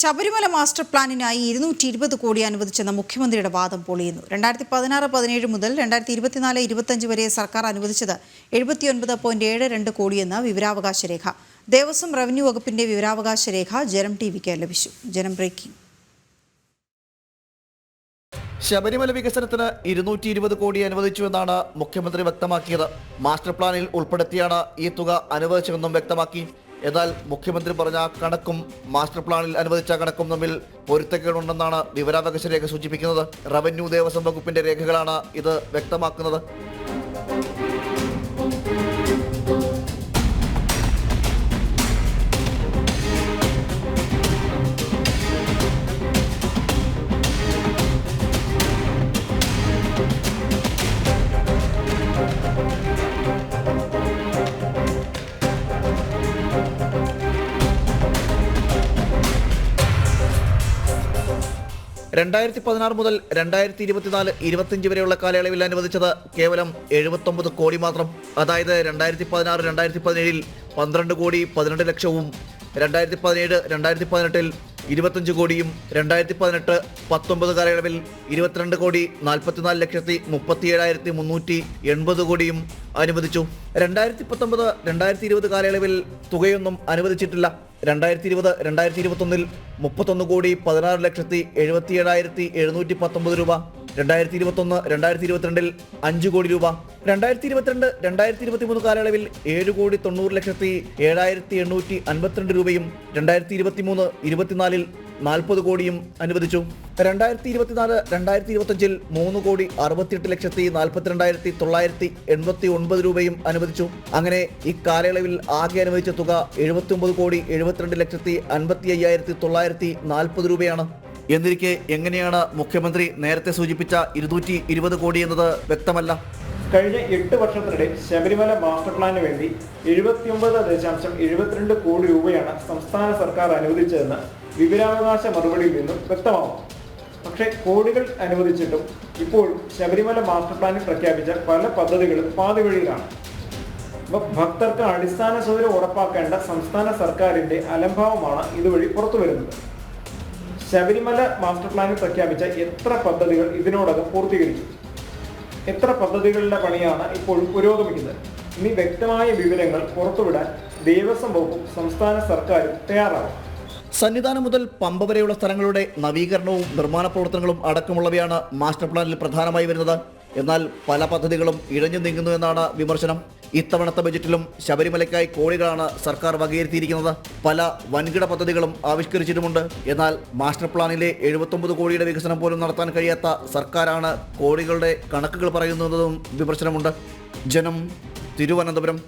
Sabarimala master പ്ലാനിനായി 220 കോടി അനുവദിച്ചെന്ന മുഖ്യമന്ത്രിയുടെ വാദം പൊളിയുന്നു. 2016-17 മുതൽ 2024-25 വരെ സർക്കാർ അനുവദിച്ചത് 79.72 കോടിയെന്ന വിവരാവകാശ രേഖ. ദേവസ്വം റവന്യൂ വകുപ്പിന്റെ വിവരാവകാശ രേഖ ജനം ടിവിക്ക് ലഭിച്ചു. ജനം ബ്രേക്കിംഗ്. ശബരിമല വികസനത്തിന് 220 കോടി അനുവദിച്ചുവെന്നാണ് മുഖ്യമന്ത്രി വ്യക്തമാക്കിയത്. മാസ്റ്റർ പ്ലാനിൽ ഉൾപ്പെടുത്തിയാണ് ഈ തുക അനുവദിച്ചതെന്നും വ്യക്തമാക്കി. എന്നാൽ മുഖ്യമന്ത്രി പറഞ്ഞ കണക്കും മാസ്റ്റർ പ്ലാനിൽ അനുവദിച്ച കണക്കും തമ്മിൽ പൊരുത്തക്കേടുണ്ടെന്നാണ് വിവരാവകാശ രേഖ സൂചിപ്പിക്കുന്നത്. റവന്യൂ ദേവസ്വം വകുപ്പിന്റെ രേഖകളാണ് ഇത് വ്യക്തമാക്കുന്നത്. രണ്ടായിരത്തി 16 മുതൽ 2024-25 വരെയുള്ള കാലയളവിൽ അനുവദിച്ചത് കേവലം 79 കോടി മാത്രം. അതായത് 2016-2017 12 കോടി 12 ലക്ഷവും, 2017-2018 25 കോടിയും, 2018-19 കാലയളവിൽ 22 കോടി 44 ലക്ഷത്തി 37,380 കോടിയും അനുവദിച്ചു. 2019-2020 കാലയളവിൽ തുകയൊന്നും അനുവദിച്ചിട്ടില്ല. 2020-2021 31 കോടി 16 ലക്ഷത്തി 77,719 രൂപ, 2021-2022 5 കോടി രൂപ, 2022-2023 കാലയളവിൽ 7 കോടി 90 ലക്ഷത്തി 7,852 രൂപയും, 2023-24 40 കോടിയും അനുവദിച്ചു. 2024-2025 3 കോടി 68 ലക്ഷത്തി 42,989 രൂപയും അനുവദിച്ചു. അങ്ങനെ ഈ കാലയളവിൽ ആകെ അനുവദിച്ച തുക 79 കോടി 72 ലക്ഷത്തി 55,940 രൂപയാണ്. എന്നിരിക്കെ എങ്ങനെയാണ് മുഖ്യമന്ത്രി നേരത്തെ സൂചിപ്പിച്ച 220 കോടി എന്നത് വ്യക്തമല്ല. കഴിഞ്ഞ 8 വർഷത്തിനിടെ ശബരിമല മാസ്റ്റർ പ്ലാനിന് വേണ്ടി 79.72 കോടി രൂപയാണ് സംസ്ഥാന സർക്കാർ അനുവദിച്ചതെന്ന് വിവരാവകാശ മറുപടിയിൽ നിന്നും വ്യക്തമാകും. പക്ഷേ കോടികൾ അനുവദിച്ചിട്ടും ഇപ്പോൾ ശബരിമല മാസ്റ്റർ പ്ലാനിൽ പ്രഖ്യാപിച്ച പല പദ്ധതികളും പാതിവഴിയിലാണ്. ഭക്തർക്ക് അടിസ്ഥാന സൗകര്യം ഉറപ്പാക്കേണ്ട സംസ്ഥാന സർക്കാരിന്റെ അലംഭാവമാണ് ഇതുവഴി പുറത്തുവരുന്നത്. ശബരിമല മാസ്റ്റർ പ്ലാനിൽ പ്രഖ്യാപിച്ച എത്ര പദ്ധതികൾ ഇതിനോടകം പൂർത്തീകരിച്ചു? എത്ര പദ്ധതികളുടെ പണിയാണ് ഇപ്പോൾ പുരോഗമിക്കുന്നത്? ഇനി വ്യക്തമായ വിവരങ്ങൾ പുറത്തുവിടാൻ ദേവസ്വം വകുപ്പും സംസ്ഥാന സർക്കാരും തയ്യാറാവും. സന്നിധാനം മുതൽ പമ്പ വരെയുള്ള സ്ഥലങ്ങളുടെ നവീകരണവും നിർമ്മാണ പ്രവർത്തനങ്ങളും അടക്കമുള്ളവയാണ് മാസ്റ്റർ പ്ലാനിൽ പ്രധാനമായി വരുന്നത്. എന്നാൽ പല പദ്ധതികളും ഇഴഞ്ഞു നീങ്ങുന്നു എന്നാണ് വിമർശനം. ഇത്തവണത്തെ ബജറ്റിലും ശബരിമലയ്ക്കായി കോടികളാണ് സർക്കാർ വകയിരുത്തിയിരിക്കുന്നത്. പല വൻകിട പദ്ധതികളും ആവിഷ്കരിച്ചിട്ടുമുണ്ട്. എന്നാൽ മാസ്റ്റർ പ്ലാനിലെ 79 കോടിയുടെ വികസനം പോലും നടത്താൻ കഴിയാത്ത സർക്കാരാണ് കോടികളുടെ കണക്കുകൾ പറയുന്നതെന്നും വിമർശനമുണ്ട്. ജനം, തിരുവനന്തപുരം.